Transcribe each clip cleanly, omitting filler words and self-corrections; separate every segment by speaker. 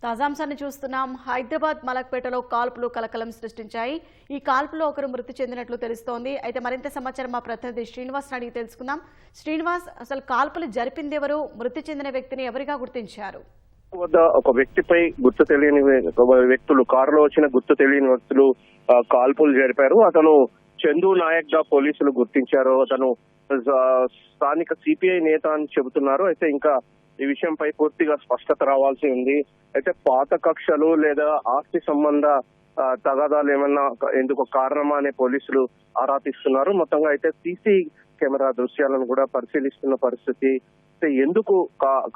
Speaker 1: తాజాంశాన్ని చూస్తున్నాం. హైదరాబాద్ మలక్పేటలో కాల్పులు కలకలం సృష్టించాయి. ఈ కాల్పులో ఒకరు మృతి చెందినట్లు తెలుస్తోంది. అయితే మరింత సమాచారం మా ప్రతినిధి శ్రీనివాస్ అడిగి తెలుసుకుందాం. శ్రీనివాస్, అసలు కాల్పులు జరిపిందెవరు? మృతి చెందిన వ్యక్తిని ఎవరిగా గుర్తించారు?
Speaker 2: వద్ద ఒక వ్యక్తిపై గుర్తు తెలియని వ్యక్తులు, కారులో వచ్చిన గుర్తు తెలియని వ్యక్తులు కాల్పులు జరిపారు. అతను చందు నాయక్ గా పోలీసులు గుర్తించారు. అతను స్థానిక సిపిఐ నేత అని చెబుతున్నారు. అయితే ఇంకా ఈ విషయంపై పూర్తిగా స్పష్టత రావాల్సి ఉంది. అయితే పాత కక్షలు లేదా ఆస్తి సంబంధ తగాదాలు ఏమన్నా ఎందుకు కారణమా అనే పోలీసులు ఆరా తీస్తున్నారు. మొత్తంగా అయితే సీసీ కెమెరా దృశ్యాలను కూడా పరిశీలిస్తున్న పరిస్థితి. ఎందుకు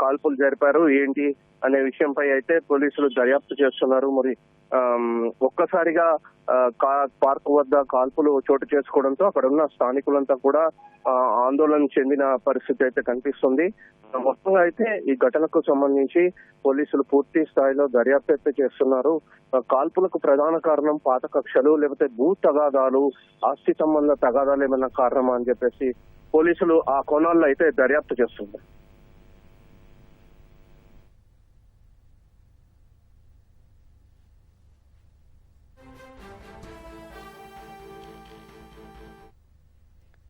Speaker 2: కాల్పులు జరిపారు ఏంటి అనే విషయంపై అయితే పోలీసులు దర్యాప్తు చేస్తున్నారు. మరి ఒక్కసారిగా పార్క్ వద్ద కాల్పులు చోటు చేసుకోవడంతో అక్కడ ఉన్న స్థానికులంతా కూడా ఆందోళన చెందిన పరిస్థితి అయితే కనిపిస్తుంది. మొత్తంగా అయితే ఈ ఘటనకు సంబంధించి పోలీసులు పూర్తి స్థాయిలో దర్యాప్తు అయితే చేస్తున్నారు. కాల్పులకు ప్రధాన కారణం పాత కక్షలు, లేకపోతే భూ తగాదాలు, ఆస్తి సంబంధ తగాదాలు ఏమన్నా కారణమా అని చెప్పేసి పోలీసులు ఆ కోణాల్లో అయితే దర్యాప్తు చేస్తున్నారు.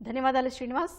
Speaker 1: ధన్యవాదాలు శ్రీనివాస్.